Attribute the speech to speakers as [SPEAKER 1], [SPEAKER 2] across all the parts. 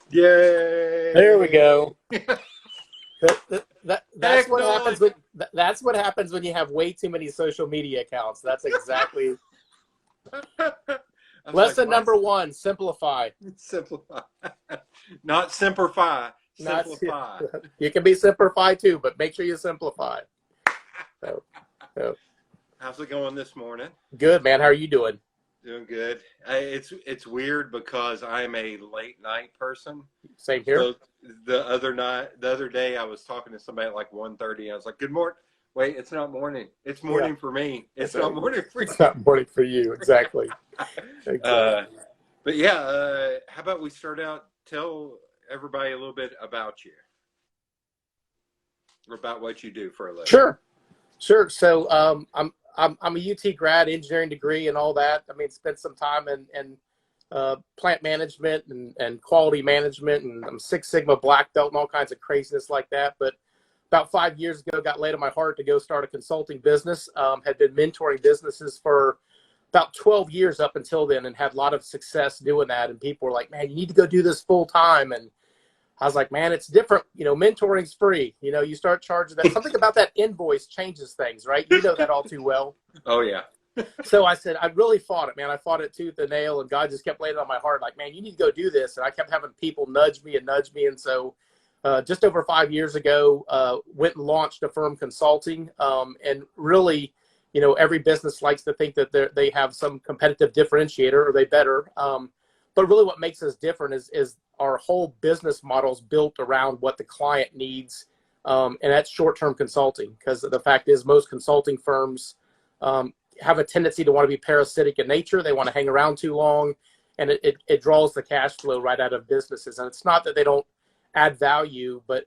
[SPEAKER 1] Yay!
[SPEAKER 2] There we go. That's what happens
[SPEAKER 1] Technology.
[SPEAKER 2] when that's what happens when you have way too many social media accounts. That's exactly
[SPEAKER 1] I was like,
[SPEAKER 2] lesson
[SPEAKER 1] what?
[SPEAKER 2] number one: simplify.
[SPEAKER 1] Simplify. Not simplify.
[SPEAKER 2] Not
[SPEAKER 1] Simplify.
[SPEAKER 2] you can be simplify too, but make sure you simplify. So, so
[SPEAKER 1] How's it going this morning?
[SPEAKER 2] good, man. How are you doing?
[SPEAKER 1] Doing good. It's weird because I'm a late night person.
[SPEAKER 2] Same here.
[SPEAKER 1] So the other day, I was talking to somebody at like 1:30. I was like, "Good morning." Wait, it's not morning. It's
[SPEAKER 2] Yeah,
[SPEAKER 1] morning for me. It's
[SPEAKER 2] it's a,
[SPEAKER 1] not morning for
[SPEAKER 2] it's not morning for you. Exactly.
[SPEAKER 1] you.
[SPEAKER 2] Exactly.
[SPEAKER 1] But yeah, how about we start out? Tell everybody a little bit about you, or about what you do for a living.
[SPEAKER 2] Sure. Sure. So I'm a UT grad, engineering degree, and all that. I mean, spent some time in plant management and quality management, and I'm Six Sigma black belt and all kinds of craziness like that. But about 5 years ago, got laid on my heart to go start a consulting business. Had been mentoring businesses for about 12 years up until then, and had a lot of success doing that. And people were like, "Man, you need to go do this full time." And I was like, man, it's different. Mentoring's free. You start charging that. Something about that invoice changes things, right? You know that all too well.
[SPEAKER 1] Oh yeah.
[SPEAKER 2] So I said, I really fought it, man. I fought it tooth and nail, and God just kept laying it on my heart, like, man, you need to go do this. And I kept having people nudge me and nudge me. And so just over 5 years ago, went and launched Affirm Consulting. And really, every business likes to think that they have some competitive differentiator or they better. But really what makes us different is our whole business model is built around what the client needs. And that's short-term consulting, because the fact is most consulting firms have a tendency to want to be parasitic in nature. They want to hang around too long, and it draws the cash flow right out of businesses. And it's not that they don't add value, but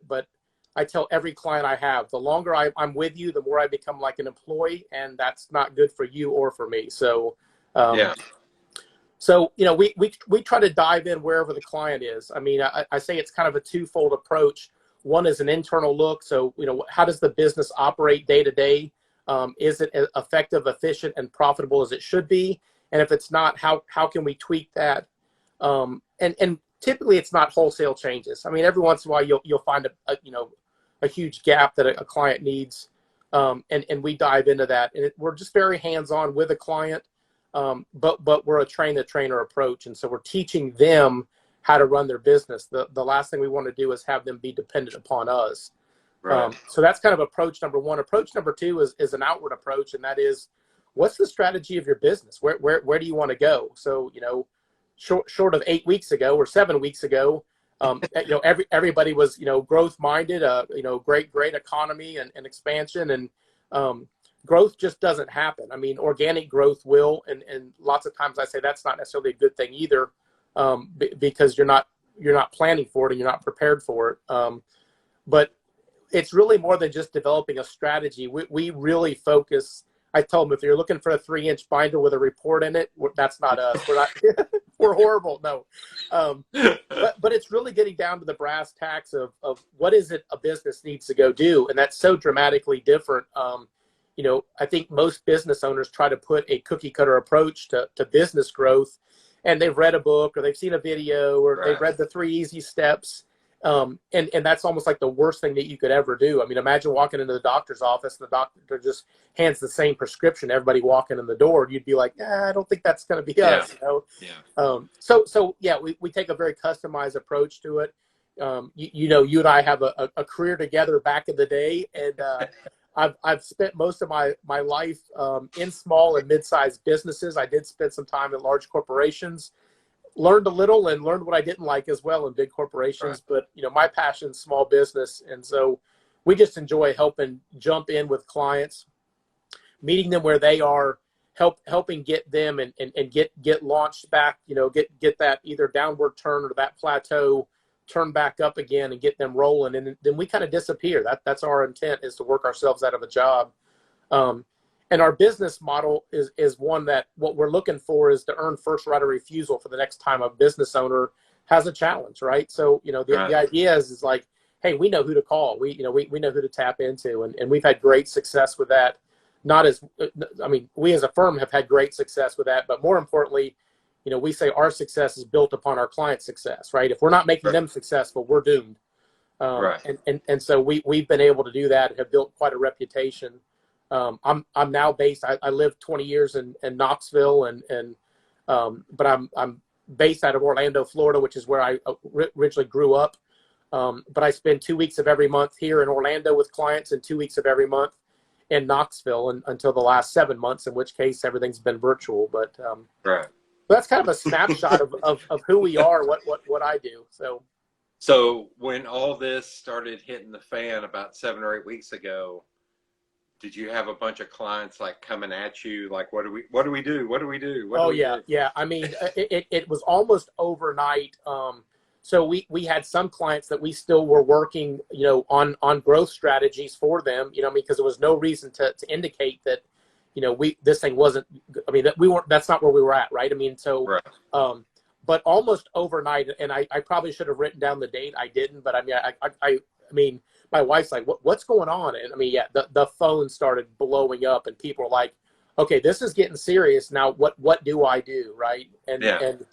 [SPEAKER 2] I tell every client I have, the longer I'm with you, the more I become like an employee, and that's not good for you or for me. So,
[SPEAKER 1] Yeah.
[SPEAKER 2] we try to dive in wherever the client is. I mean, I say it's kind of a twofold approach. One is an internal look. So, how does the business operate day to day? Is it effective, efficient, and profitable as it should be? And if it's not, how can we tweak that? And typically it's not wholesale changes. I mean, every once in a while you'll find a huge gap that a client needs, and we dive into that. And we're just very hands-on with a client, but we're a train-the-trainer approach, and so we're teaching them how to run their business. The last thing we want to do is have them be dependent upon us.
[SPEAKER 1] Right.
[SPEAKER 2] So that's kind of approach number one. Approach number two is an outward approach, and that is, what's the strategy of your business? Where do you want to go? So, short of 8 weeks ago or 7 weeks ago, everybody was, growth minded, great economy and expansion, and growth just doesn't happen. I mean, organic growth will, and lots of times I say that's not necessarily a good thing either, because you're not planning for it and you're not prepared for it. But it's really more than just developing a strategy. We really focus. I told them, if you're looking for a 3-inch binder with a report in it, that's not us. We're not. We're horrible. No, but it's really getting down to the brass tacks of what is it a business needs to go do, and that's so dramatically different. I think most business owners try to put a cookie cutter approach to business growth, and they've read a book or they've seen a video or they've read the 3 easy steps. And that's almost like the worst thing that you could ever do. I mean, imagine walking into the doctor's office and the doctor just hands the same prescription to everybody walking in the door. You'd be like, I don't think that's going to be us.
[SPEAKER 1] Yeah.
[SPEAKER 2] So we take a very customized approach to it. You and I have a career together back in the day, and I've spent most of my life in small and mid-sized businesses. I did spend some time in large corporations. Learned a little and learned what I didn't like as well in big corporations. Right. But, my passion is small business. And so we just enjoy helping jump in with clients, meeting them where they are, helping get them and get launched back, get that either downward turn or that plateau, turn back up again and get them rolling. And then we kind of disappear. That's our intent, is to work ourselves out of a job. And our business model is one that what we're looking for is to earn first right of refusal for the next time a business owner has a challenge, right? So, the idea is like, hey, we know who to call. We know who to tap into. And we've had great success with that. We as a firm have had great success with that. But more importantly, we say our success is built upon our client success, right? If we're not making them successful, we're doomed.
[SPEAKER 1] Right.
[SPEAKER 2] And so we've been able to do that and have built quite a reputation. I'm now based. I lived 20 years in Knoxville, but I'm based out of Orlando, Florida, which is where I originally grew up. But I spend 2 weeks of every month here in Orlando with clients, and 2 weeks of every month in Knoxville, until the last 7 months, in which case everything's been virtual. But
[SPEAKER 1] Right.
[SPEAKER 2] that's kind of a snapshot of who we are, what I do.
[SPEAKER 1] So when all this started hitting the fan about 7 or 8 weeks ago, did you have a bunch of clients like coming at you like, what do we do? What do we do? What do we do?
[SPEAKER 2] Yeah. I mean, it was almost overnight. So we had some clients that we still were working, on growth strategies for them, because there was no reason to indicate that, this thing wasn't, that we weren't, that's not where we were at. Right. I mean, so,
[SPEAKER 1] Right.
[SPEAKER 2] But almost overnight, and I probably should have written down the date. I didn't, but I mean, my wife's like, what's going on? And I mean, yeah, the phone started blowing up, and people are like, okay, this is getting serious now. What do I do? Right. And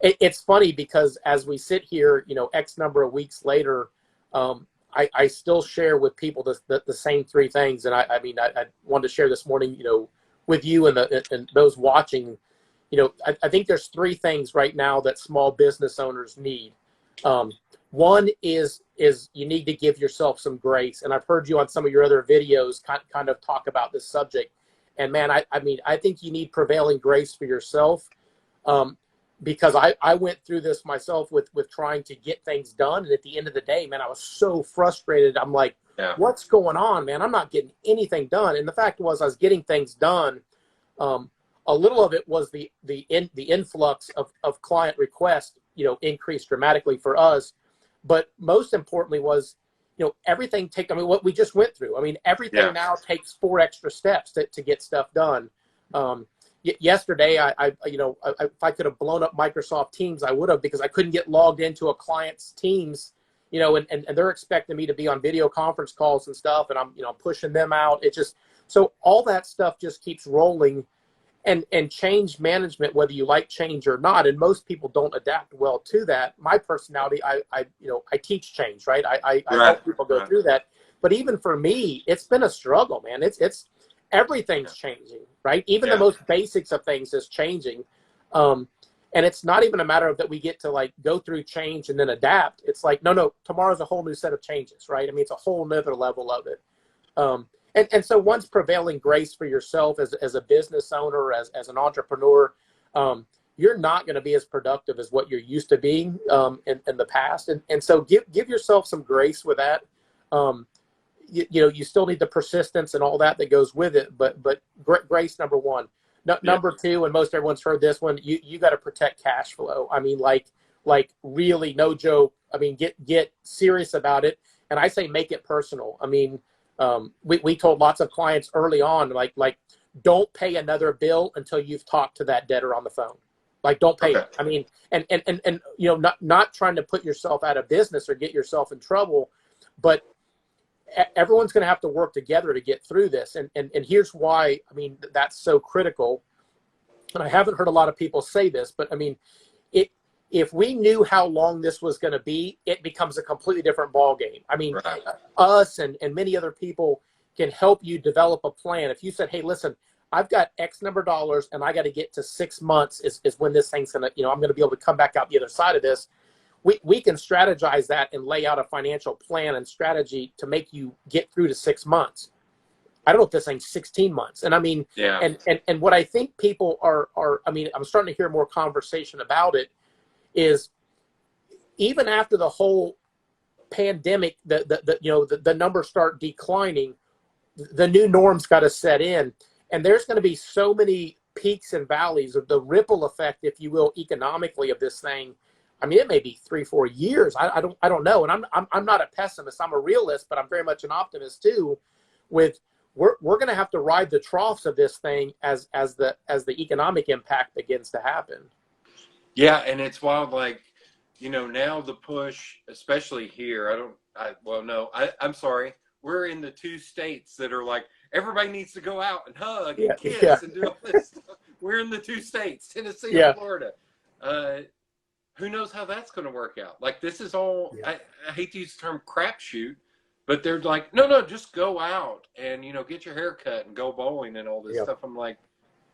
[SPEAKER 2] it's funny because as we sit here, X number of weeks later, I still share with people the same three things. And I wanted to share this morning, with you and those watching. I think there's three things right now that small business owners need. One is you need to give yourself some grace. And I've heard you on some of your other videos kind of talk about this subject. And man, I think you need prevailing grace for yourself. Because I went through this myself with trying to get things done. And at the end of the day, man, I was so frustrated. I'm like, what's going on, man? I'm not getting anything done. And the fact was I was getting things done. A little of it was the influx of client requests, increased dramatically for us. But most importantly was, everything what we just went through. I mean, everything now takes 4 extra steps to get stuff done. Yesterday, if I could have blown up Microsoft Teams, I would have, because I couldn't get logged into a client's Teams, and they're expecting me to be on video conference calls and stuff, and I'm, pushing them out. It just, so all that stuff just keeps rolling. And change management, whether you like change or not, and most people don't adapt well to that. My personality, I teach change, right? I help people go through that. But even for me, it's been a struggle, man. It's everything's changing, right? Even the most basics of things is changing. And it's not even a matter of that we get to like go through change and then adapt. It's like, no, tomorrow's a whole new set of changes, right? I mean, it's a whole nother level of it. And so once prevailing grace for yourself as a business owner, as an entrepreneur, you're not going to be as productive as what you're used to being in the past. And so give yourself some grace with that. You still need the persistence and all that goes with it. But grace, number one. Number two, and most everyone's heard this one, you got to protect cash flow. I mean, like really, no joke. I mean, get serious about it. And I say make it personal. I mean, we told lots of clients early on, like don't pay another bill until you've talked to that debtor on the phone. Like, don't pay it. I mean, and not trying to put yourself out of business or get yourself in trouble, but everyone's going to have to work together to get through this. And here's why, I mean, that's so critical. And I haven't heard a lot of people say this, but I mean, if we knew how long this was going to be, it becomes a completely different ball game. I mean, us and many other people can help you develop a plan. If you said, hey, listen, I've got X number of dollars and I got to get to 6 months is when this thing's going to, I'm going to be able to come back out the other side of this. We can strategize that and lay out a financial plan and strategy to make you get through to 6 months. I don't know if this thing's 16 months. And I mean, and what I think people are, I mean, I'm starting to hear more conversation about it, is even after the whole pandemic, the numbers start declining, the new norm's got to set in, and there's going to be so many peaks and valleys of the ripple effect, if you will, economically of this thing. I mean, it may be 3-4 years. I don't know. And I'm not a pessimist. I'm a realist, but I'm very much an optimist too. We're going to have to ride the troughs of this thing as the economic impact begins to happen.
[SPEAKER 1] Yeah, and it's wild, like, now the push, especially here, I'm sorry, we're in the 2 states that are like, everybody needs to go out and hug and kiss and do all this stuff. We're in the 2 states, Tennessee and Florida. who knows how that's going to work out? Like, this is all, I hate to use the term crapshoot, but they're like, no, just go out and, get your hair cut and go bowling and all this stuff. I'm like,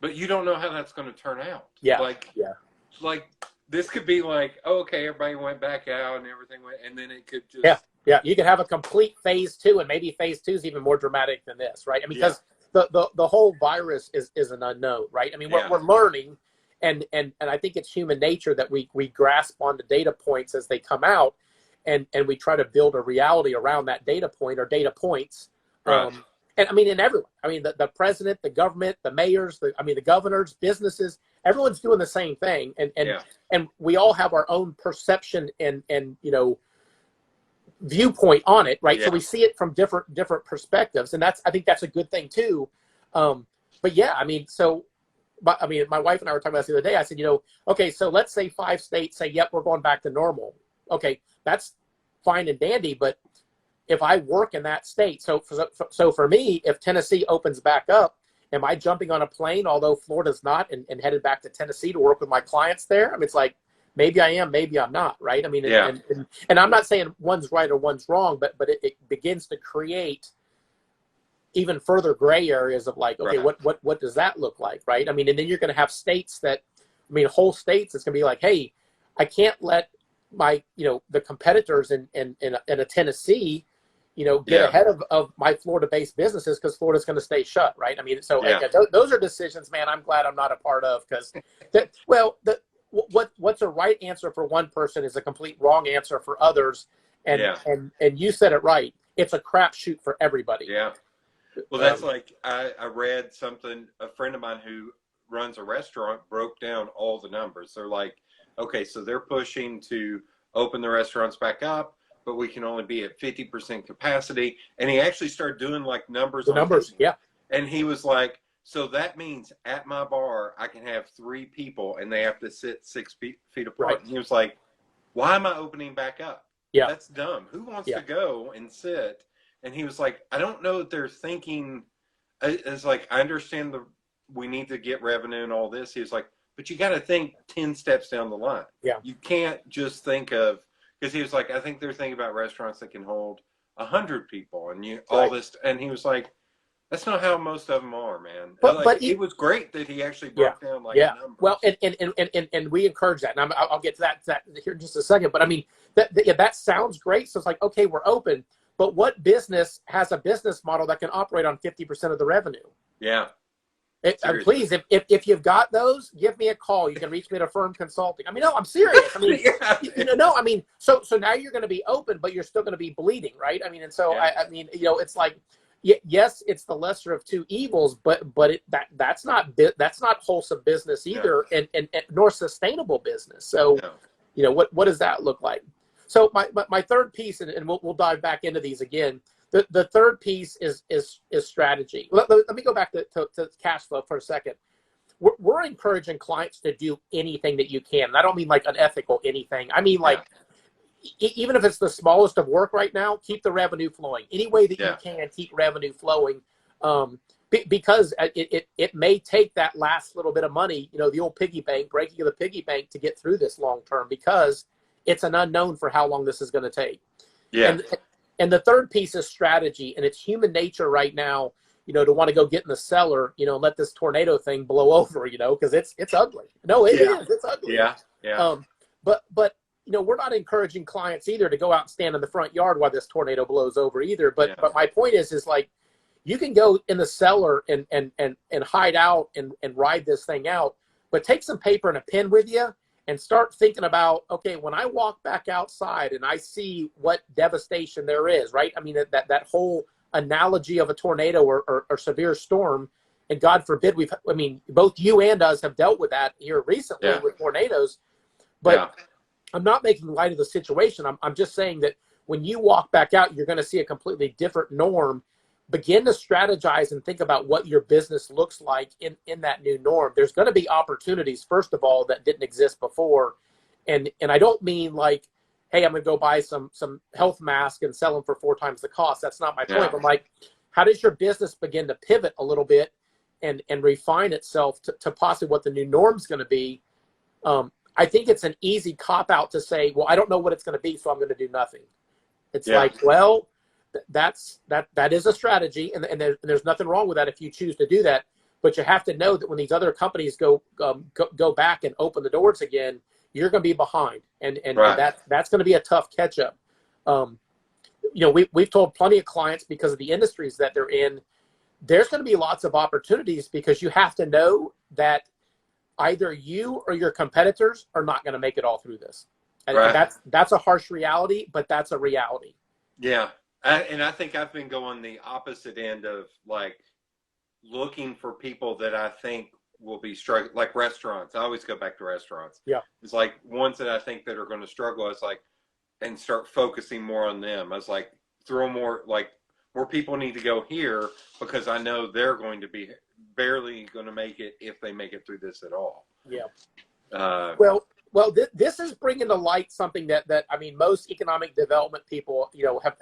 [SPEAKER 1] but you don't know how that's going to turn out. Like, this could be like, oh, okay, everybody went back out and everything went, and then it could just.
[SPEAKER 2] Yeah. You could have a complete phase 2, and maybe phase 2 is even more dramatic than this, right? I mean, because the whole virus is an unknown, right? I mean, we're learning. And I think it's human nature that we grasp onto data points as they come out, and we try to build a reality around that data point or data points.
[SPEAKER 1] Right.
[SPEAKER 2] And I mean, in everyone, I mean, the president, the government, the mayors, the governors, businesses, everyone's doing the same thing. And we all have our own perception and viewpoint on it, right? So we see it from different perspectives, and I think that's a good thing too. But yeah, I mean, my wife and I were talking about this the other day. I said, okay, so let's say 5 states say, yep, we're going back to normal. Okay, that's fine and dandy, but if I work in that state, so for me, if Tennessee opens back up, am I jumping on a plane, although Florida's not, and headed back to Tennessee to work with my clients there? I mean, it's like, maybe I am, maybe I'm not, right? I mean, and I'm not saying one's right or one's wrong, but it begins to create even further gray areas of like, okay, what does that look like, right? I mean, and then you're going to have states whole states, it's going to be like, hey, I can't let my, the competitors in a Tennessee, get ahead of my Florida-based businesses because Florida's going to stay shut, right? I mean, so those are decisions, man, I'm glad I'm not a part of, because what's a right answer for one person is a complete wrong answer for others, and you said it right. It's a crapshoot for everybody.
[SPEAKER 1] Yeah. Well, that's like, I read something, a friend of mine who runs a restaurant broke down all the numbers. They're like, okay, so they're pushing to open the restaurants back up, but we can only be at 50% capacity. And he actually started doing like numbers. And he was like, so that means at my bar, I can have 3 people and they have to sit 6 feet apart. Right. And he was like, why am I opening back up? Yeah. That's dumb. Who wants to go and sit? And he was like, I don't know that they're thinking. It's like, I understand we need to get revenue and all this. He was like, but you got to think 10 steps down the line. Yeah. You can't just think of, because he was like, I think they're thinking about restaurants that can hold 100 people and all this. And he was like, that's not how most of them are, man. But it was great that he actually broke down numbers.
[SPEAKER 2] Well, and we encourage that, and I'll get to that here in just a second. But I mean, that sounds great. So it's like, okay, we're open, but what business has a business model that can operate on 50% of the revenue?
[SPEAKER 1] Yeah.
[SPEAKER 2] Please, if you've got those, give me a call. You can reach me at Affirm Consulting. I mean, no, I'm serious. I mean, I mean, so now you're going to be open, but you're still going to be bleeding, right? I mean, and so I mean, it's like, yes, it's the lesser of 2 evils, but that's not wholesome business either, and nor sustainable business. So, what does that look like? So my third piece, and we'll dive back into these again. The third piece is strategy. Let me go back to cash flow for a second. We're encouraging clients to do anything that you can. And I don't mean like unethical anything. I mean like even if it's the smallest of work right now, keep the revenue flowing. Any way that you can, keep revenue flowing. Because it may take that last little bit of money, the old piggy bank, breaking of the piggy bank to get through this long term, because it's an unknown for how long this is going to take. Yeah. And the third piece is strategy, and it's human nature right now, to want to go get in the cellar, and let this tornado thing blow over, because it's ugly. No, it is. It's ugly.
[SPEAKER 1] Yeah. Yeah.
[SPEAKER 2] But we're not encouraging clients either to go out and stand in the front yard while this tornado blows over either. But my point is like, you can go in the cellar and hide out and ride this thing out, but take some paper and a pen with you and start thinking about, okay, when I walk back outside and I see what devastation there is, right? I mean, that whole analogy of a tornado or severe storm, and God forbid both you and us have dealt with that here recently with tornadoes, but I'm not making light of the situation. I'm just saying that when you walk back out, you're going to see a completely different norm. Begin to strategize and think about what your business looks like in that new norm. There's going to be opportunities, first of all, that didn't exist before. And I don't mean like, hey, I'm going to go buy some health mask and sell them for 4 times the cost. That's not my point. But like, how does your business begin to pivot a little bit and refine itself to possibly what the new norm's going to be? I think it's an easy cop out to say, well, I don't know what it's going to be, so I'm going to do nothing. It's
[SPEAKER 1] Yeah.
[SPEAKER 2] like, well, that is a strategy, and there's nothing wrong with that if you choose to do that. But you have to know that when these other companies go back and open the doors again, you're going to be behind, and that's going to be a tough catch up. We've told plenty of clients, because of the industries that they're in, there's going to be lots of opportunities, because you have to know that either you or your competitors are not going to make it all through this. And that's a harsh reality, but that's a reality.
[SPEAKER 1] Yeah. And I think I've been going the opposite end of like looking for people that I think will be struggling, like restaurants. I always go back to restaurants.
[SPEAKER 2] Yeah.
[SPEAKER 1] It's like ones that I think that are going to struggle. It's like, and start focusing more on them. I was like, throw more people need to go here, because I know they're going to be barely going to make it, if they make it through this at all.
[SPEAKER 2] Yeah. Well, this is bringing to light something that I mean, most economic development people,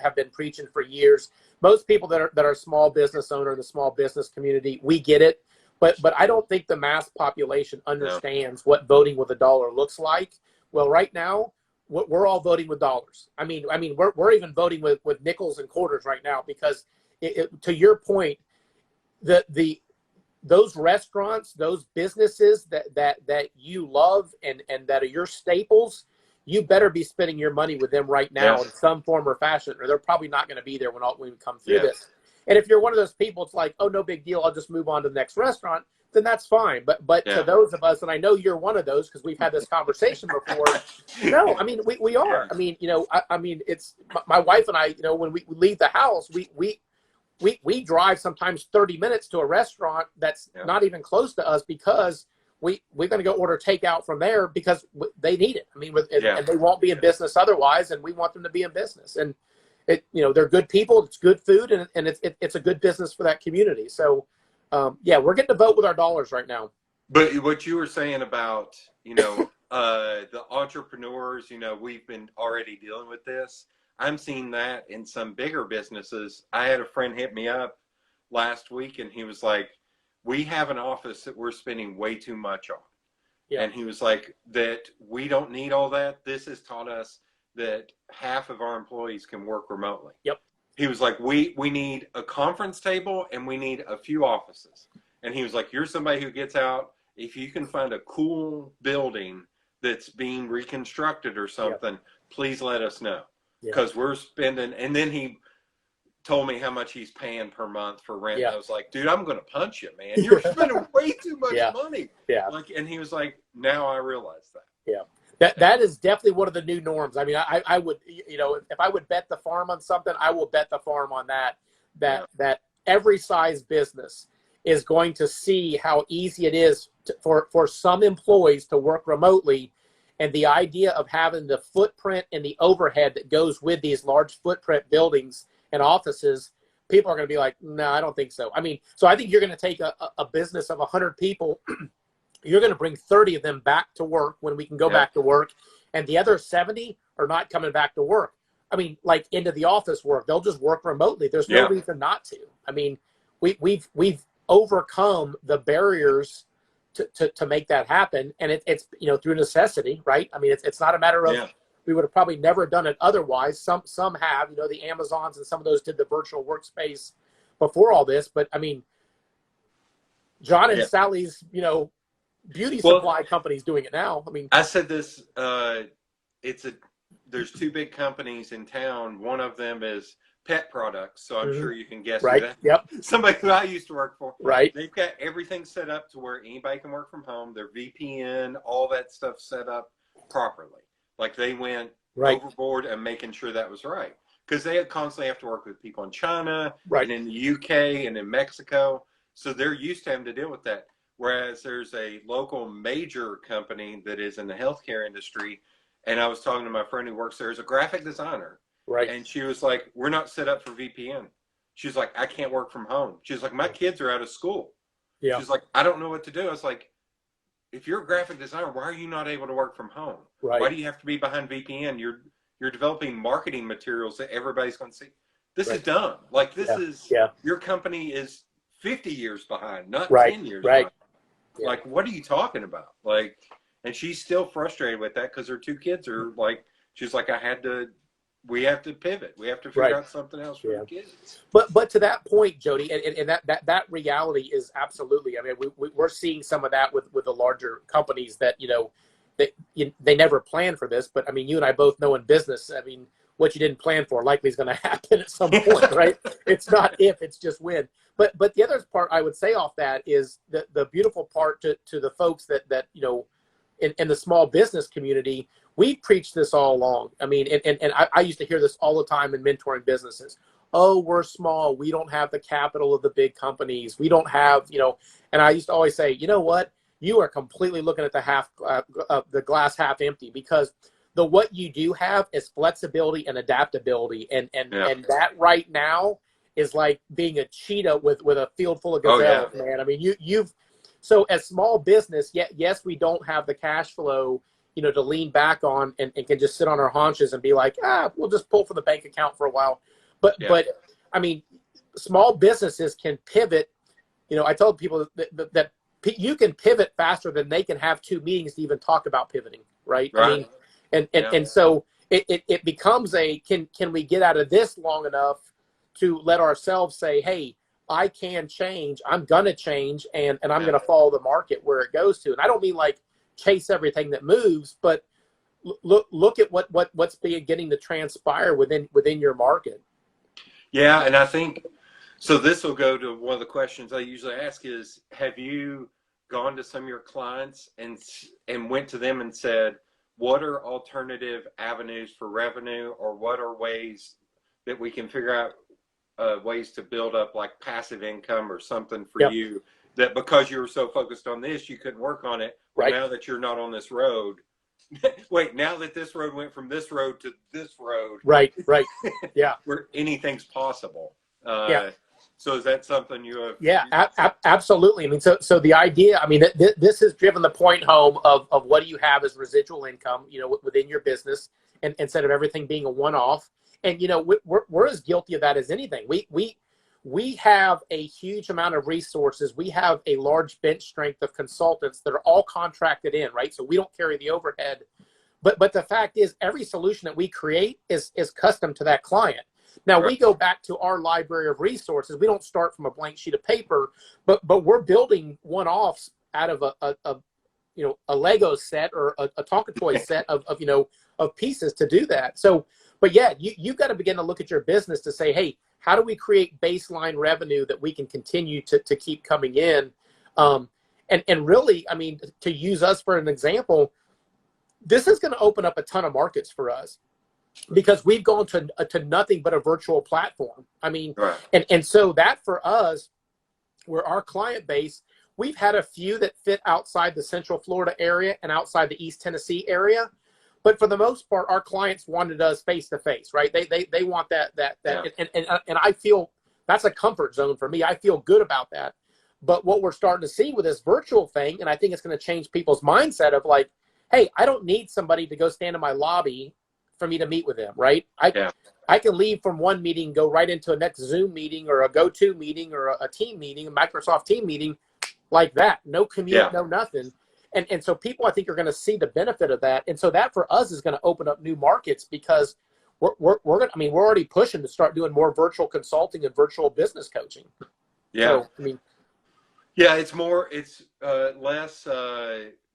[SPEAKER 2] have been preaching for years. Most people that are small business owner in the small business community, we get it, but I don't think the mass population understands what voting with a dollar looks like. Well, right now, we're all voting with dollars. I mean, we're even voting with nickels and quarters right now, because to your point, those restaurants, those businesses that you love and that are your staples, you better be spending your money with them right now in some form or fashion, or they're probably not going to be there when we come through this. And if you're one of those people, it's like, oh, no big deal, I'll just move on to the next restaurant, then that's fine. But to those of us, and I know you're one of those because we've had this conversation before. No, I mean, we are. I mean, I mean, it's my wife and I, when we leave the house, we drive sometimes 30 minutes to a restaurant that's not even close to us, because we're going to go order takeout from there because they need it. I mean, and they won't be in business otherwise, and we want them to be in business. And they're good people, it's good food, and it's a good business for that community. So, we're getting to vote with our dollars right now.
[SPEAKER 1] But what you were saying about, the entrepreneurs, we've been already dealing with this. I'm seeing that in some bigger businesses. I had a friend hit me up last week, and he was like, we have an office that we're spending way too much on. Yeah. And he was like, that we don't need all that. This has taught us that half of our employees can work remotely.
[SPEAKER 2] Yep.
[SPEAKER 1] He was like, we need a conference table, and we need a few offices. And he was like, you're somebody who gets out. If you can find a cool building that's being reconstructed or something, please let us know. Because we're spending, and then he told me how much he's paying per month for rent. Yeah. I was like, dude, I'm going to punch you, man. You're spending way too much money. Yeah. And he was like, now I realize that.
[SPEAKER 2] Yeah. That is definitely one of the new norms. I mean, I would, if I would bet the farm on something, I will bet the farm on that every size business is going to see how easy it is for some employees to work remotely. And the idea of having the footprint and the overhead that goes with these large footprint buildings and offices, people are going to be like, no, I don't think so. I mean, so I think you're going to take a business of 100 people, you're going to bring 30 of them back to work when we can go back to work, and the other 70 are not coming back to work. I mean, like into the office work, they'll just work remotely. There's no reason not to. I mean, we've overcome the barriers to make that happen, and it's through necessity, right? I mean, it's not a matter of we would have probably never done it otherwise. Some have, the Amazons and some of those did the virtual workspace before all this, but I mean, John and Sally's beauty supply company's doing it now. I mean,
[SPEAKER 1] I said this. There's two big companies in town. One of them is pet products, so I'm sure you can guess
[SPEAKER 2] right.
[SPEAKER 1] that.
[SPEAKER 2] Yep.
[SPEAKER 1] Somebody who I used to work for.
[SPEAKER 2] Right.
[SPEAKER 1] They've got everything set up to where anybody can work from home. Their VPN, all that stuff set up properly. Like they went overboard and making sure that was right, because they constantly have to work with people in China and in the UK and in Mexico, so they're used to having to deal with that. Whereas there's a local major company that is in the healthcare industry, and I was talking to my friend who works there as a graphic designer. Right. And she was like, we're not set up for VPN. She's like, I can't work from home. She's like, my kids are out of school. Yeah. She's like, I don't know what to do. I was like, if you're a graphic designer, why are you not able to work from home? Right. Why do you have to be behind VPN? You're developing marketing materials that everybody's going to see. This is dumb. Like this is your company is 50 years behind, not 10 years behind. Yeah. Like, what are you talking about? Like, And she's still frustrated with that because her two kids are like, she's like, we have to pivot. We have to figure out something else for the kids.
[SPEAKER 2] But to that point, Jody, and that reality is absolutely, I mean, we're seeing some of that with the larger companies that, they never plan for this. But I mean, you and I both know in business, I mean, what you didn't plan for likely is going to happen at some point, right? It's not if, it's just when. But the other part I would say off that is the beautiful part to the folks that in the small business community, we preach this all along. I mean, and I used to hear this all the time in mentoring businesses. Oh, we're small. We don't have the capital of the big companies. We don't have, and I used to always say, you know what? You are completely looking at the glass half empty, because what you do have is flexibility and adaptability. And that right now is like being a cheetah with a field full of gazelles, man. I mean, so as small business, yes, we don't have the cash flow, to lean back on and can just sit on our haunches and be like, we'll just pull from the bank account for a while. But I mean, small businesses can pivot. I told people that you can pivot faster than they can have 2 meetings to even talk about pivoting, right? I mean, and so it becomes can we get out of this long enough to let ourselves say, hey, I can change, I'm going to change, and I'm going to follow the market where it goes to. And I don't mean like chase everything that moves, but look at what's beginning to transpire within your market.
[SPEAKER 1] Yeah, and I think, so this will go to one of the questions I usually ask is, have you gone to some of your clients and went to them and said, what are alternative avenues for revenue, or what are ways that we can figure out ways to build up like passive income or something for you, that because you were so focused on this, you couldn't work on it. Well, now that you're not on this road, wait, now that this road went from this road to this road.
[SPEAKER 2] Right. Yeah.
[SPEAKER 1] Where anything's possible. So is that something you have?
[SPEAKER 2] Yeah, absolutely. I mean, so the idea, I mean, this has driven the point home of what do you have as residual income, within your business, and instead of everything being a one-off. And, we're as guilty of that as anything. We have a huge amount of resources. We have a large bench strength of consultants that are all contracted in, right? So we don't carry the overhead. But the fact is, every solution that we create is custom to that client. Now, we go back to our library of resources. We don't start from a blank sheet of paper, but we're building one-offs out of a Lego set or a Tonka toy set of pieces to do that. So, but yeah, you've got to begin to look at your business to say, hey, how do we create baseline revenue that we can continue to keep coming in? And really, I mean, to use us for an example, this is going to open up a ton of markets for us, because we've gone to nothing but a virtual platform. I mean, and so that for us, where our client base, we've had a few that fit outside the Central Florida area and outside the East Tennessee area. But for the most part, our clients wanted us face to face, right? They want that. And I feel that's a comfort zone for me. I feel good about that. But what we're starting to see with this virtual thing, and I think it's going to change people's mindset of like, hey, I don't need somebody to go stand in my lobby for me to meet with them, right? I can leave from one meeting, go right into a next Zoom meeting or a GoTo meeting or a team meeting, a Microsoft team meting, like that. No commute, no nothing. And so people, I think, are going to see the benefit of that. And so that for us is going to open up new markets, because we're going. I mean, we're already pushing to start doing more virtual consulting and virtual business coaching. Yeah. So, I mean,
[SPEAKER 1] yeah, it's less.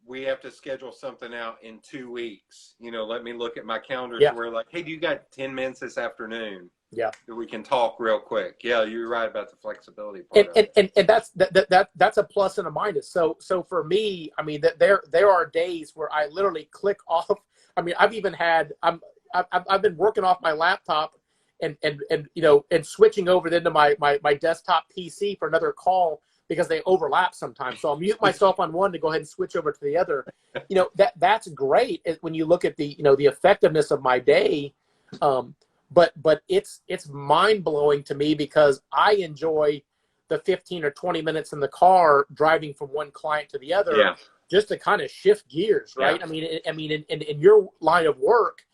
[SPEAKER 1] We have to schedule something out in 2 weeks. Let me look at my calendar. We're like, hey, do you got 10 minutes this afternoon?
[SPEAKER 2] Yeah,
[SPEAKER 1] we can talk real quick. Yeah, you're right about the flexibility part.
[SPEAKER 2] And that's a plus and a minus. So for me, I mean, that there are days where I literally click off. I mean, I've even had I've been working off my laptop and switching over into my desktop PC for another call, because they overlap sometimes. So I'll mute myself on one to go ahead and switch over to the other. That's great when you look at the effectiveness of my day. But it's mind blowing to me, because I enjoy the 15 or 20 minutes in the car driving from one client to the other, just to kind of shift gears, right? Yeah. I mean, in your line of work,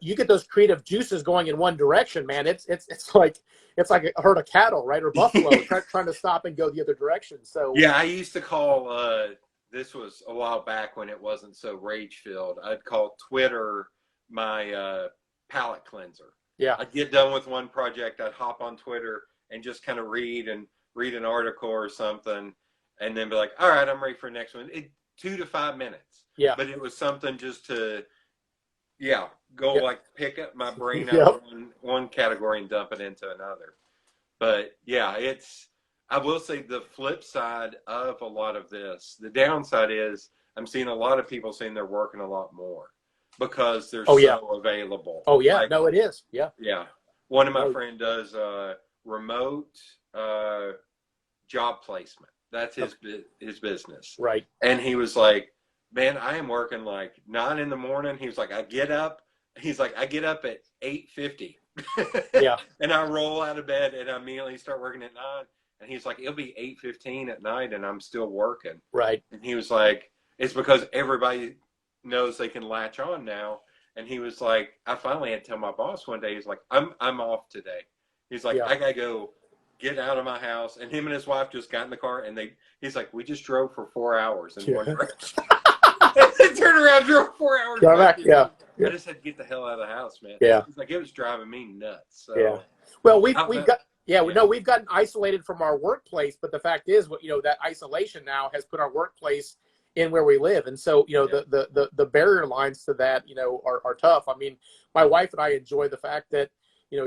[SPEAKER 2] you get those creative juices going in one direction, man. It's like a herd of cattle, right, or buffalo trying to stop and go the other direction. So
[SPEAKER 1] yeah, I used to call this was a while back when it wasn't so rage filled. I'd call Twitter my palate cleanser.
[SPEAKER 2] Yeah.
[SPEAKER 1] I'd get done with one project, I'd hop on Twitter and just kind of read an article or something, and then be like, all right, I'm ready for the next one. 2 to 5 minutes.
[SPEAKER 2] Yeah.
[SPEAKER 1] But it was something just to, go like pick up my brain out of one category and dump it into another. But yeah, I will say the flip side of a lot of this, the downside is I'm seeing a lot of people saying they're working a lot more because they're so available.
[SPEAKER 2] Oh yeah, like, no, it is. Yeah.
[SPEAKER 1] Yeah. One of my friends does remote job placement. That's his business.
[SPEAKER 2] Right.
[SPEAKER 1] And he was like, man, I am working like 9 in the morning. He was like, I get up at 8:50.
[SPEAKER 2] Yeah.
[SPEAKER 1] And I roll out of bed and I immediately start working at 9. And he's like, it'll be 8:15 at night and I'm still working.
[SPEAKER 2] Right.
[SPEAKER 1] And he was like, it's because everybody knows they can latch on now. And he was like, I finally had to tell my boss one day, he's like, I'm off today. He's like, I gotta go get out of my house. And him and his wife just got in the car and he's like, we just drove for 4 hours in one direction. They turned around, drove 4 hours back.
[SPEAKER 2] Yeah.
[SPEAKER 1] I just had to get the hell out of the house, man.
[SPEAKER 2] Yeah.
[SPEAKER 1] He's like, it was driving me nuts. So,
[SPEAKER 2] yeah. Well, we've gotten isolated from our workplace, but the fact is, that isolation now has put our workplace in where we live, and so the barrier lines to that are tough. I mean, my wife and I enjoy the fact that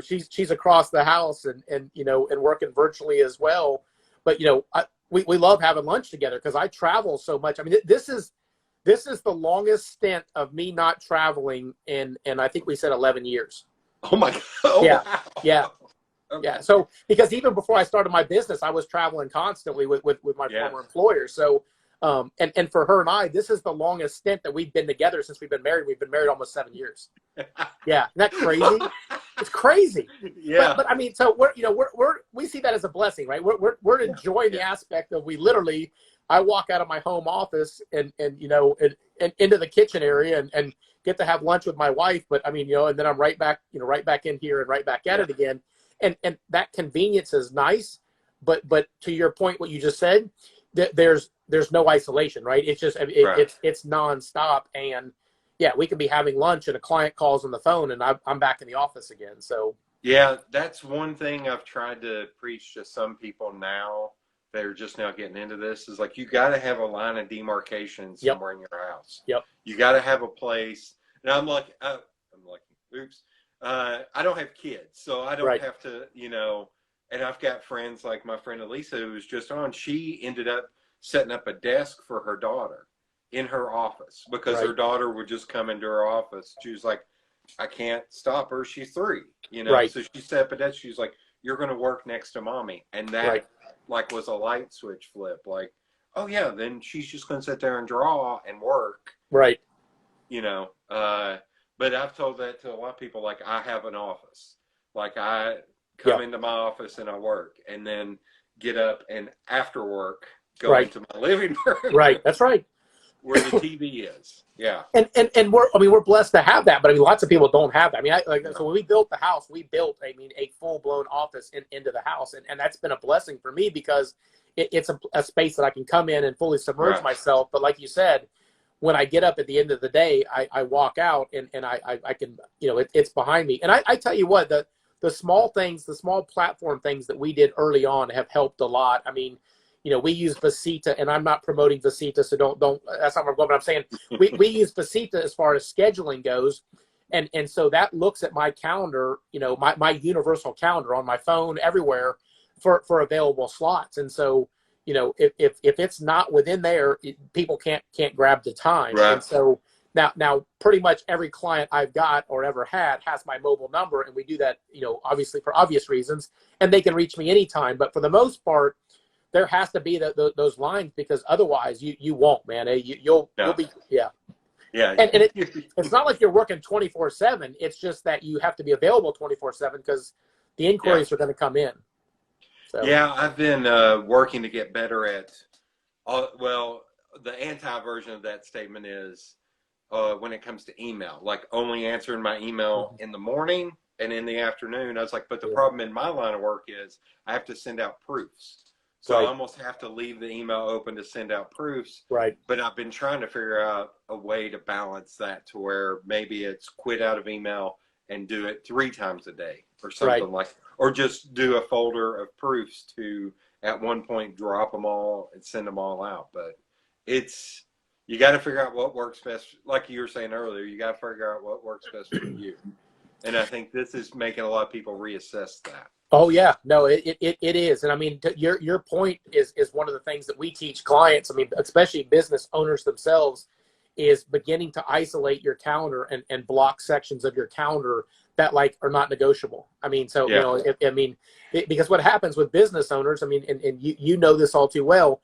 [SPEAKER 2] she's across the house and working virtually as well, but we love having lunch together because I travel so much. I mean, this is the longest stint of me not traveling in I think we said 11 years.
[SPEAKER 1] Oh my God. Oh,
[SPEAKER 2] yeah.
[SPEAKER 1] wow.
[SPEAKER 2] Yeah.
[SPEAKER 1] Okay.
[SPEAKER 2] Yeah. So because even before I started my business, I was traveling constantly with my former employer. So and for her and I, this is the longest stint that we've been together since we've been married. We've been married almost 7 years. Yeah. Isn't that crazy? It's crazy.
[SPEAKER 1] Yeah.
[SPEAKER 2] But I mean, so we see that as a blessing, right? We're enjoying the aspect of I walk out of my home office and into the kitchen area and get to have lunch with my wife. But I mean, and then I'm right back in here and right back at it again. And that convenience is nice. But to your point, what you just said, there's no isolation, right? It's just, it's nonstop. And yeah, we could be having lunch and a client calls on the phone and I'm back in the office again. So
[SPEAKER 1] yeah, that's one thing I've tried to preach to some people now. They're just now getting into this is like, you got to have a line of demarcation somewhere in your house.
[SPEAKER 2] Yep.
[SPEAKER 1] You got to have a place. And I'm like, oops. I don't have kids, so I don't have to, and I've got friends like my friend Elisa, who was just on, she ended up setting up a desk for her daughter in her office because her daughter would just come into her office. She was like, I can't stop her. She's 3, So she set up a desk. She's like, you're going to work next to mommy. And that was a light switch flip. Like, oh yeah, then she's just going to sit there and draw and work.
[SPEAKER 2] Right.
[SPEAKER 1] But I've told that to a lot of people, like I have an office. Like I come into my office and I work and then get up and after work go into my living room.
[SPEAKER 2] Right. That's right.
[SPEAKER 1] Where the TV is. Yeah.
[SPEAKER 2] And we're blessed to have that, but I mean, lots of people don't have that. I mean, so when we built the house, we built, a full-blown office into the house. And that's been a blessing for me because it's a space that I can come in and fully submerge myself. But like you said, when I get up at the end of the day, I walk out and I can, it's behind me. And I tell you what, the small things, the small platform things that we did early on have helped a lot. I mean, we use Visita, and I'm not promoting Visita, so don't, that's not where I'm going, but I'm saying we use Visita as far as scheduling goes. And so that looks at my calendar, my universal calendar on my phone everywhere for available slots. And so, if it's not within there, people can't grab the time. Right. And so now pretty much every client I've got or ever had has my mobile number, and we do that, obviously for obvious reasons, and they can reach me anytime. But for the most part, there has to be those lines because otherwise you won't, man. You'll be, yeah. And it's not like you're working 24/7. It's just that you have to be available 24/7 because the inquiries are going to come in. So.
[SPEAKER 1] Yeah, I've been working to get better at, the anti-version of that statement is when it comes to email, like only answering my email in the morning and in the afternoon. I was like, but the problem in my line of work is I have to send out proofs. So I almost have to leave the email open to send out proofs.
[SPEAKER 2] Right.
[SPEAKER 1] But I've been trying to figure out a way to balance that to where maybe it's quit out of email and do it 3 times a day or something like, or just do a folder of proofs to at one point drop them all and send them all out. But you got to figure out what works best. Like you were saying earlier, you got to figure out what works best for you. And I think this is making a lot of people reassess that.
[SPEAKER 2] Oh yeah, no, it is. And I mean, your point is one of the things that we teach clients. I mean, especially business owners themselves, is beginning to isolate your calendar and block sections of your calendar that like are not negotiable. I mean, so, because what happens with business owners, I mean, and you know this all too well,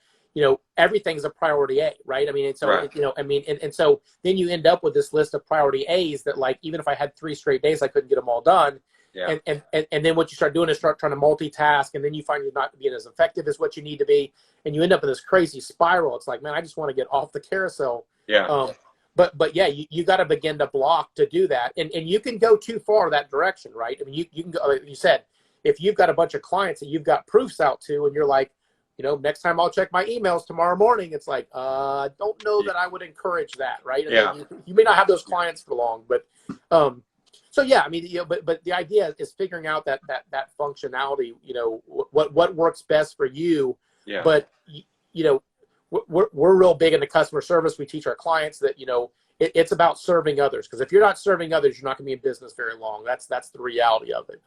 [SPEAKER 2] everything's a priority A, right? I mean, and so, and so then you end up with this list of priority A's that like, even if I had 3 straight days, I couldn't get them all done.
[SPEAKER 1] Yeah.
[SPEAKER 2] And then what you start doing is start trying to multitask, and then you find you're not being as effective as what you need to be, and you end up in this crazy spiral. It's like, man, I just want to get off the carousel.
[SPEAKER 1] Yeah.
[SPEAKER 2] But yeah, you got to begin to block to do that, and you can go too far that direction, right? I mean, you can go. You said if you've got a bunch of clients that you've got proofs out to, and you're like, next time I'll check my emails tomorrow morning. It's like, I don't know that I would encourage that, right? You may not have those clients for long, but. So yeah, I mean, but the idea is figuring out that functionality. What works best for you.
[SPEAKER 1] Yeah.
[SPEAKER 2] But we're real big into customer service. We teach our clients that it's about serving others, because if you're not serving others, you're not going to be in business very long. That's the reality of it.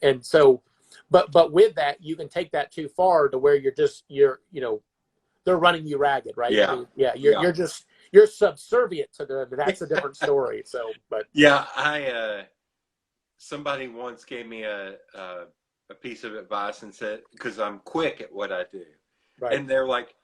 [SPEAKER 2] And so, but with that, you can take that too far to where they're running you ragged, right?
[SPEAKER 1] Yeah.
[SPEAKER 2] I mean, you're subservient to them. That's a different story. So, but
[SPEAKER 1] yeah, somebody once gave me a piece of advice and said, because I'm quick at what I do,
[SPEAKER 2] right.
[SPEAKER 1] And they're like,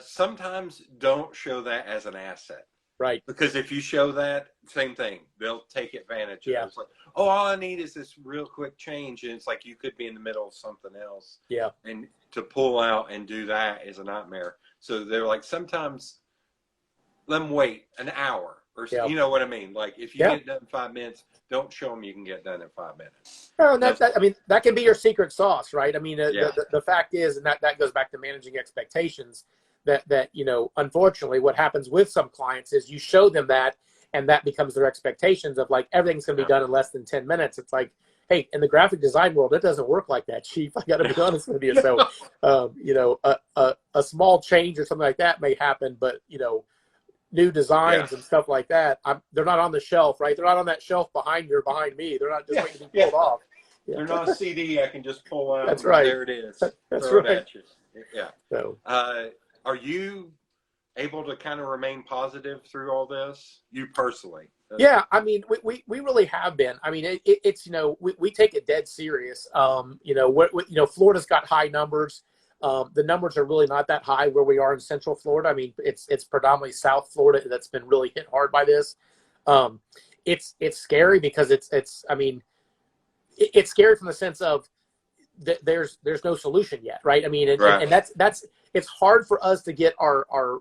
[SPEAKER 1] sometimes don't show that as an asset,
[SPEAKER 2] right?
[SPEAKER 1] Because if you show that, same thing, they'll take advantage of it.
[SPEAKER 2] Yeah.
[SPEAKER 1] It's like, all I need is this real quick change, and it's like you could be in the middle of something else.
[SPEAKER 2] Yeah,
[SPEAKER 1] and to pull out and do that is a nightmare. So they're like, sometimes let them wait an hour or so. You know what I mean? Like if you get it done in 5 minutes, don't show them you can get done in 5 minutes.
[SPEAKER 2] No, I mean, that can be your secret sauce, right? I mean, the fact is, and that goes back to managing expectations, that unfortunately what happens with some clients is you show them that, and that becomes their expectations of like, everything's going to be done in less than 10 minutes. It's like, hey, in the graphic design world, it doesn't work like that, Chief. I got to be honest with you. So, a small change or something like that may happen, but, new designs and stuff like that, they're not on the shelf, right? They're not on that shelf behind me. They're not just waiting to be pulled off. Yeah.
[SPEAKER 1] They're not a CD I can just pull out.
[SPEAKER 2] That's right.
[SPEAKER 1] There it is.
[SPEAKER 2] That's
[SPEAKER 1] Throw
[SPEAKER 2] right.
[SPEAKER 1] it at you. Yeah.
[SPEAKER 2] So,
[SPEAKER 1] are you able to kind of remain positive through all this? You personally?
[SPEAKER 2] Yeah, I mean, we really have been. I mean, it's we take it dead serious. Florida's got high numbers. The numbers are really not that high where we are in Central Florida. I mean, it's predominantly South Florida that's been really hit hard by this. It's scary because it's scary from the sense of there's no solution yet, right? I mean, and that's it's hard for us to get our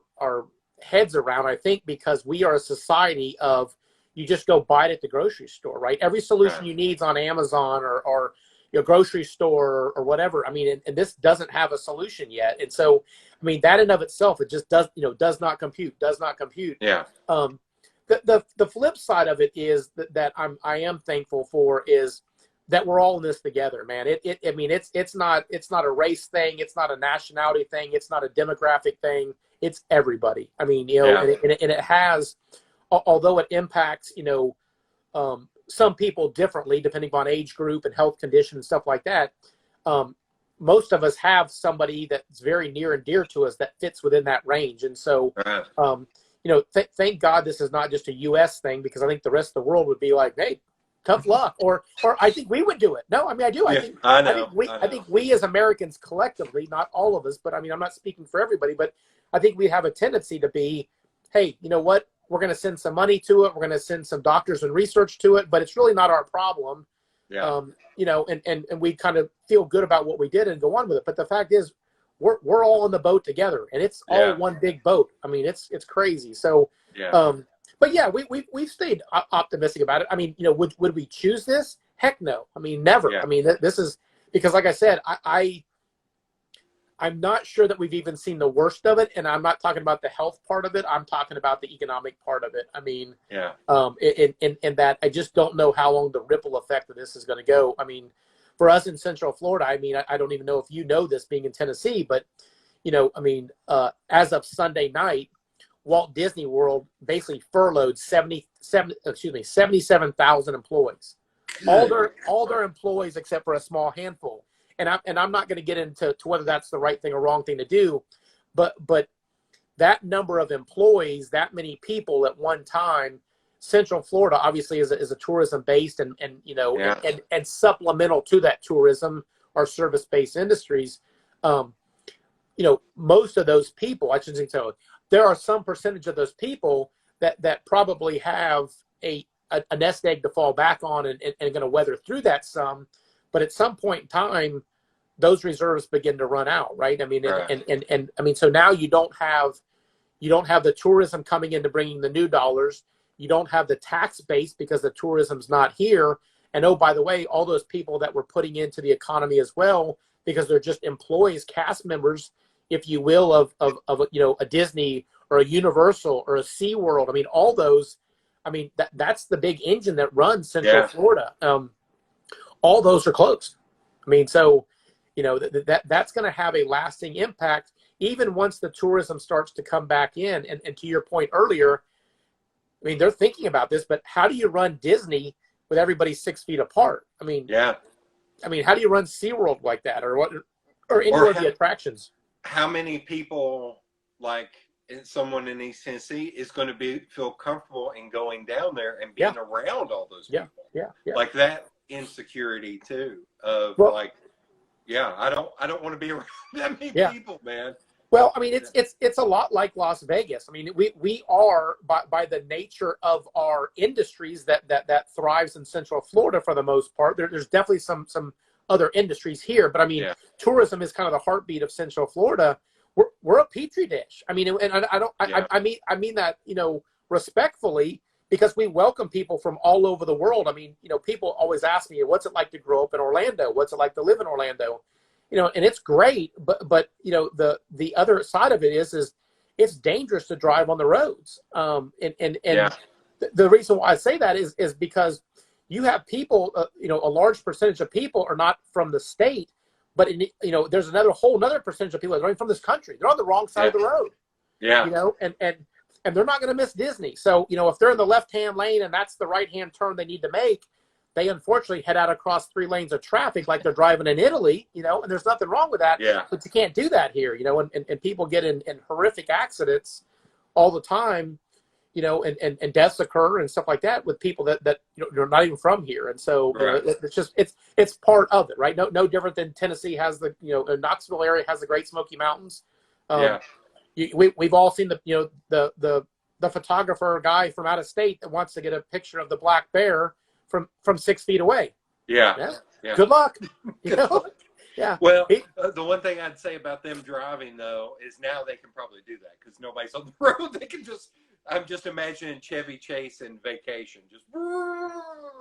[SPEAKER 2] heads around, I think, because we are a society of, you just go buy it at the grocery store, right? Every solution you need is on Amazon or your grocery store or whatever. I mean, and this doesn't have a solution yet. And so, I mean, that in of itself, it just does not compute.
[SPEAKER 1] Yeah.
[SPEAKER 2] The flip side of it is that I am thankful for is that we're all in this together, man. It's not a race thing. It's not a nationality thing. It's not a demographic thing. It's everybody. I mean, and it has, although it impacts, some people differently depending on age group and health condition and stuff like that. Most of us have somebody that's very near and dear to us that fits within that range. And so, thank God this is not just a U.S. thing, because I think the rest of the world would be like, hey, tough luck. Or I think we would do it. No, I mean, I do.
[SPEAKER 1] Yeah,
[SPEAKER 2] I think we as Americans collectively, not all of us, but I mean, I'm not speaking for everybody, but I think we have a tendency to be, hey, you know what? We're going to send some money to it. We're going to send some doctors and research to it, but it's really not our problem.
[SPEAKER 1] Yeah.
[SPEAKER 2] And we kind of feel good about what we did and go on with it. But the fact is, we're all in the boat together, and it's all one big boat. I mean, it's crazy. So, but yeah, we've stayed optimistic about it. I mean, would we choose this? Heck no. I mean, never. Yeah. I mean, this is because, like I said, I'm not sure that we've even seen the worst of it, and I'm not talking about the health part of it. I'm talking about the economic part of it. I mean,
[SPEAKER 1] Yeah.
[SPEAKER 2] In that I just don't know how long the ripple effect of this is going to go. I mean, for us in Central Florida, I mean, I don't even know if you know this being in Tennessee, but I mean, as of Sunday night, Walt Disney World basically furloughed 77,000 employees. All their employees except for a small handful. And I'm not going to get into whether that's the right thing or wrong thing to do, but that number of employees, that many people at one time, Central Florida obviously is a tourism based and supplemental to that tourism are service based industries. Most of those people, I shouldn't say so. There are some percentage of those people that probably have a nest egg to fall back on and going to weather through that some. But at some point in time, those reserves begin to run out, right? I mean,
[SPEAKER 1] Right.
[SPEAKER 2] And I mean, so now you don't have the tourism coming into bringing the new dollars. You don't have the tax base because the tourism's not here. And oh, by the way, all those people that we're putting into the economy as well, because they're just employees, cast members, if you will, of a Disney or a Universal or a SeaWorld. I mean, all those. I mean, that's the big engine that runs Central Florida. All those are closed. I mean, so, that's going to have a lasting impact even once the tourism starts to come back in. And to your point earlier, I mean, they're thinking about this, but how do you run Disney with everybody 6 feet apart? I mean, I mean, how do you run SeaWorld like that or any of the attractions?
[SPEAKER 1] How many people, like someone in East Tennessee, is going to feel comfortable in going down there and being around all those people?
[SPEAKER 2] Yeah.
[SPEAKER 1] Like that insecurity too of I don't want to be around that many people, man.
[SPEAKER 2] Well, I mean, it's a lot like Las Vegas. I mean, we are by the nature of our industries that thrives in Central Florida for the most part. There's definitely some other industries here, but I mean, tourism is kind of the heartbeat of Central Florida. We're a petri dish. I mean, and I mean that respectfully, because we welcome people from all over the world. I mean, people always ask me, what's it like to grow up in Orlando? What's it like to live in Orlando? And it's great, but the other side of it is it's dangerous to drive on the roads. The reason why I say that is because you have people, a large percentage of people are not from the state, but there's another percentage of people that are from this country. They're on the wrong side of the road. And they're not going to miss Disney. So, if they're in the left-hand lane and that's the right-hand turn they need to make, they unfortunately head out across 3 lanes of traffic like they're driving in Italy, and there's nothing wrong with that. But you can't do that here, and people get in horrific accidents all the time, and deaths occur and stuff like that with people that are not even from here. And so it's just it's part of it, right? No different than Tennessee has the Knoxville area has the Great Smoky Mountains. We've all seen the photographer guy from out of state that wants to get a picture of the black bear from 6 feet away. Good luck. Well,
[SPEAKER 1] the one thing I'd say about them driving though is now they can probably do that because nobody's on the road. They can I'm just imagining Chevy Chase in Vacation. Just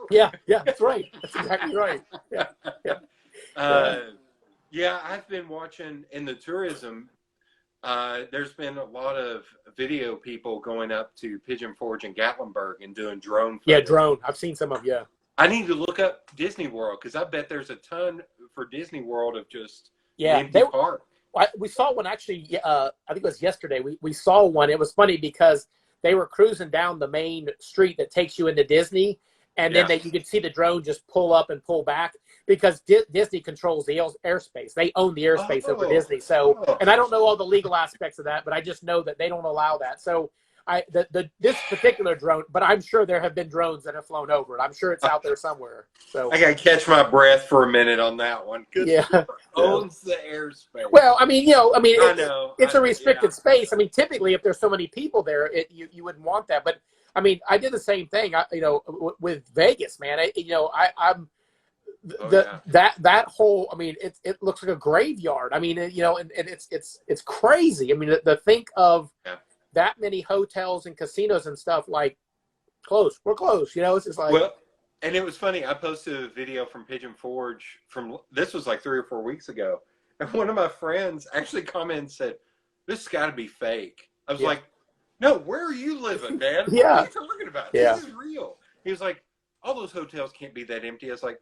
[SPEAKER 2] that's right. That's exactly right.
[SPEAKER 1] I've been watching in the tourism. There's been a lot of video people going up to Pigeon Forge and Gatlinburg and doing drone footage.
[SPEAKER 2] Drone. I've seen some of
[SPEAKER 1] I need to look up Disney World because I bet there's a ton for Disney World of just empty park.
[SPEAKER 2] We saw one actually. I think it was yesterday. We saw one. It was funny because they were cruising down the main street that takes you into Disney, and then you could see the drone just pull up and pull back because Disney controls the airspace. They own the airspace over Disney. So, and I don't know all the legal aspects of that, but I just know that they don't allow that. So, this particular drone, but I'm sure there have been drones that have flown over it. I'm sure it's out there somewhere. So
[SPEAKER 1] I gotta catch my breath for a minute on that one. Owns the airspace.
[SPEAKER 2] Well, I mean, it's a restricted space. I mean, typically, if there's so many people there, you wouldn't want that. But I mean, I did the same thing. With Vegas, man. That whole. I mean, it looks like a graveyard. I mean, and it's crazy. I mean, to think of. That many hotels and casinos and stuff like closed. We're closed. It's just like.
[SPEAKER 1] Well, and it was funny. I posted a video from Pigeon Forge this was like 3 or 4 weeks ago, And one of my friends actually commented and said, "This has got to be fake." I was
[SPEAKER 2] Yeah.
[SPEAKER 1] like, "No, where are you living, man? What
[SPEAKER 2] Yeah.
[SPEAKER 1] are you talking about?
[SPEAKER 2] Yeah.
[SPEAKER 1] This is real." He was like, "All those hotels can't be that empty." I was like,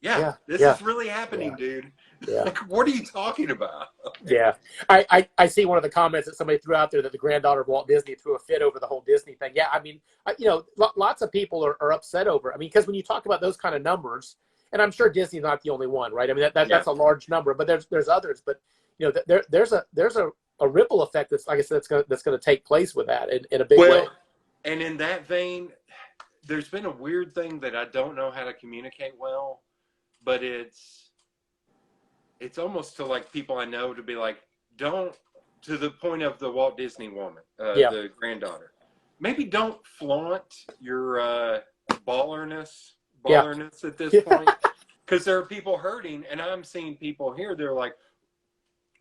[SPEAKER 1] "Yeah,
[SPEAKER 2] Yeah.
[SPEAKER 1] this
[SPEAKER 2] Yeah.
[SPEAKER 1] is really happening,
[SPEAKER 2] Yeah.
[SPEAKER 1] dude.
[SPEAKER 2] Yeah.
[SPEAKER 1] Like, what are you talking about?"
[SPEAKER 2] Yeah. I see one of the comments that somebody threw out there that the granddaughter of Walt Disney threw a fit over the whole Disney thing. Yeah. I mean, lots of people are upset over it. I mean, because when you talk about those kind of numbers, and I'm sure Disney's not the only one, right? I mean, that's a large number, but there's others. But, there's a ripple effect that's, like I said, that's going to take place with that in a big way.
[SPEAKER 1] And in that vein, there's been a weird thing that I don't know how to communicate well, but it's almost to like people I know to be like, don't, to the point of the Walt Disney woman, the granddaughter, maybe don't flaunt your ballerness at this point, because there are people hurting, and I'm seeing people here, they're like,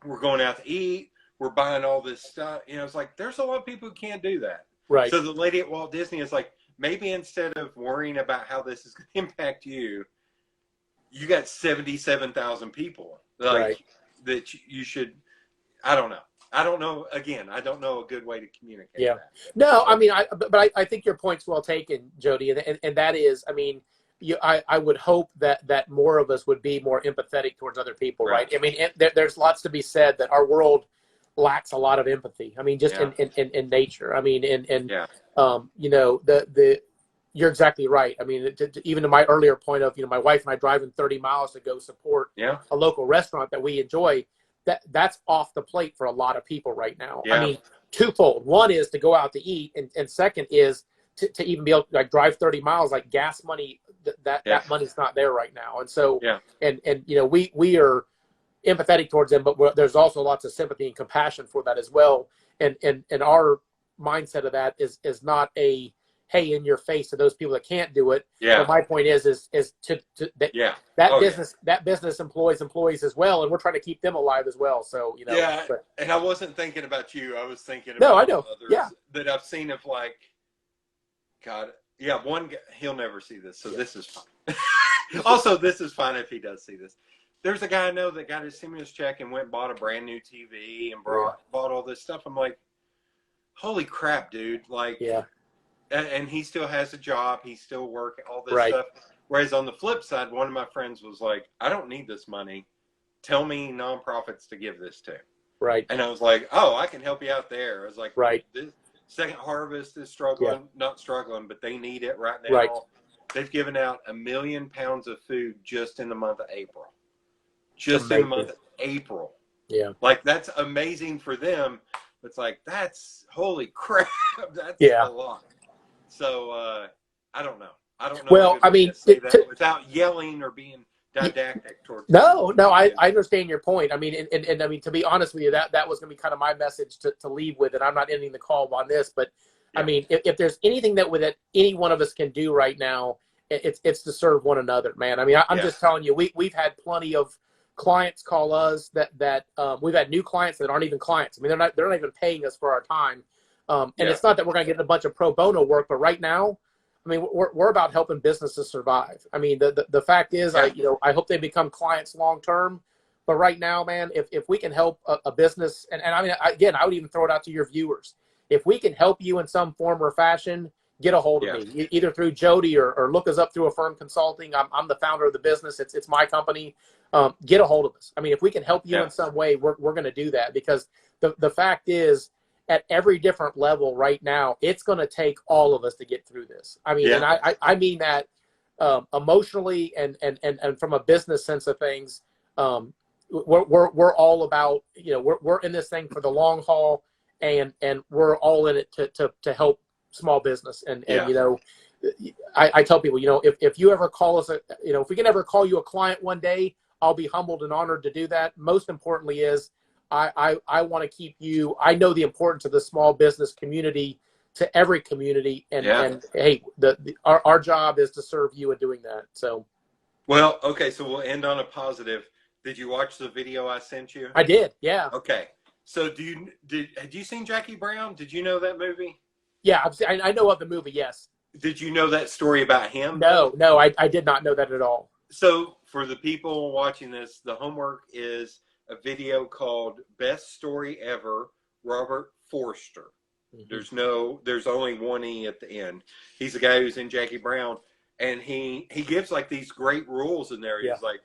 [SPEAKER 1] we're going out to eat, we're buying all this stuff. It's like, there's a lot of people who can't do that.
[SPEAKER 2] Right.
[SPEAKER 1] So the lady at Walt Disney is like, maybe instead of worrying about how this is going to impact you, you got 77,000 people that you should, I don't know. Again, I don't know a good way to communicate.
[SPEAKER 2] Yeah.
[SPEAKER 1] That.
[SPEAKER 2] No, I mean, I think your point's well taken, Jody. And that is, I mean, I would hope that more of us would be more empathetic towards other people, right? I mean, there's lots to be said that our world lacks a lot of empathy. I mean, just in nature. I mean, you're exactly right. I mean, even to my earlier point of, my wife and I driving 30 miles to go support a local restaurant that we enjoy, that's off the plate for a lot of people right now. I mean, twofold. One is to go out to eat, and second is to even be able to drive 30 miles, like gas money, that money's not there right now. And so, and we are empathetic towards them, but there's also lots of sympathy and compassion for that as well. And our mindset of that is not a, hey, in your face to those people that can't do it. But my point is that business employs employees as well, and we're trying to keep them alive as well. So
[SPEAKER 1] and I wasn't thinking about you. I was thinking about others that I've seen of like, God, one guy, he'll never see this, so this is fine. Also, this is fine if he does see this. There's a guy I know that got his stimulus check and went and bought a brand new TV and bought all this stuff. I'm like, holy crap, dude! Like, and he still has a job. He's still working, all this stuff. Whereas on the flip side, one of my friends was like, I don't need this money. Tell me nonprofits to give this to.
[SPEAKER 2] Right.
[SPEAKER 1] And I was like, oh, I can help you out there. I was like, this Second Harvest is struggling, not struggling, but they need it right now. Right. They've given out 1 million pounds of food just in the month of April. Just in the month of April. Yeah. Like, that's amazing for them. It's like, that's, holy crap, that's a lot. So, I don't know.
[SPEAKER 2] Well, I mean,
[SPEAKER 1] without yelling or being didactic towards
[SPEAKER 2] I understand your point. I mean, and I mean, to be honest with you, that was going to be kind of my message to leave with, and I'm not ending the call on this, but I mean, if there's anything that any one of us can do right now, it's to serve one another, man. I mean, I'm just telling you, we've had plenty of clients call us that we've had new clients that aren't even clients. I mean, they're not even paying us for our time. And it's not that we're going to get a bunch of pro bono work, but right now, I mean, we're about helping businesses survive. I mean, the fact is, I hope they become clients long term. But right now, man, if we can help a business, and I mean, again, I would even throw it out to your viewers. If we can help you in some form or fashion, get a hold of me, either through Jody or look us up through Affirm Consulting. I'm the founder of the business. It's my company. Get a hold of us. I mean, if we can help you in some way, we're going to do that, because the fact is, at every different level right now, it's going to take all of us to get through this. I mean, and I mean that emotionally and from a business sense of things. We're all about, we're in this thing for the long haul, and we're all in it to help small business. And I tell people, if you ever call us, if we can ever call you a client one day, I'll be humbled and honored to do that. Most importantly is, I want to keep you. I know the importance of the small business community to every community, and hey, our job is to serve you in doing that. So,
[SPEAKER 1] well, okay, so we'll end on a positive. Did you watch the video I sent you?
[SPEAKER 2] I did. Yeah.
[SPEAKER 1] Okay. So, had you seen Jackie Brown? Did you know that movie?
[SPEAKER 2] Yeah, I know of the movie. Yes.
[SPEAKER 1] Did you know that story about him?
[SPEAKER 2] No, I did not know that at all.
[SPEAKER 1] So, for the people watching this, the homework is a video called Best Story Ever, Robert Forster. There's only one E at the end. He's the guy who's in Jackie Brown, and he gives like these great rules in there. He's like,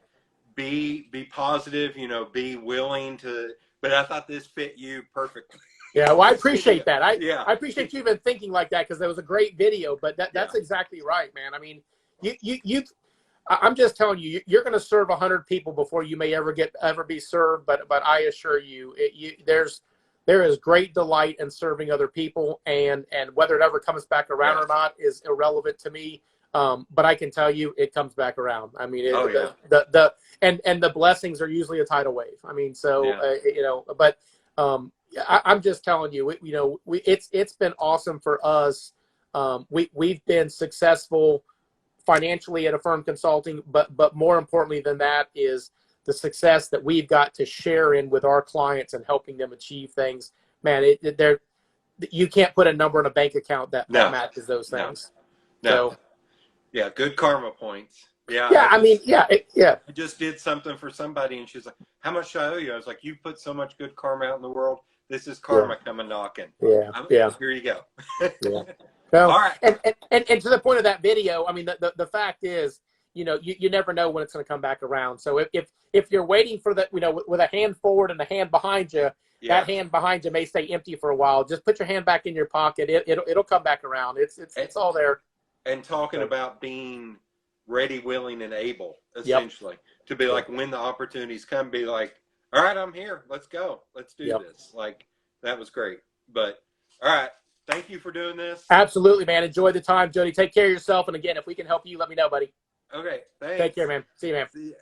[SPEAKER 1] be positive, be willing to, but I thought this fit you perfectly.
[SPEAKER 2] Yeah, well, I appreciate that. I appreciate you even thinking like that, because that was a great video. But that's exactly right, man. I mean, I'm just telling you, you're going to serve 100 people before you may ever be served. But I assure you, there is great delight in serving other people, and whether it ever comes back around or not is irrelevant to me. But I can tell you, it comes back around. I mean, the blessings are usually a tidal wave. I mean, so but. I'm just telling you, it's been awesome for us. We've been successful financially at Affirm Consulting, but more importantly than that is the success that we've got to share in with our clients and helping them achieve things. Man, you can't put a number in a bank account that matches those things.
[SPEAKER 1] No. Yeah, good karma points. Yeah.
[SPEAKER 2] I
[SPEAKER 1] just did something for somebody, and she's like, "How much should I owe you?" I was like, "You put so much good karma out in the world. This is karma coming knocking." Here you go.
[SPEAKER 2] Well,
[SPEAKER 1] all right.
[SPEAKER 2] And to the point of that video, I mean, the fact is, you never know when it's going to come back around. So if you're waiting for that, with a hand forward and a hand behind you, that hand behind you may stay empty for a while. Just put your hand back in your pocket. It'll come back around. It's all there.
[SPEAKER 1] And talking about being ready, willing, and able, essentially, to be like, when the opportunities come, be like, all right, I'm here. Let's go. Let's do this. Like, that was great. But all right, thank you for doing this.
[SPEAKER 2] Absolutely, man. Enjoy the time, Jody. Take care of yourself. And again, if we can help you, let me know, buddy.
[SPEAKER 1] Okay, thanks.
[SPEAKER 2] Take care, man. See you, man.
[SPEAKER 1] See ya.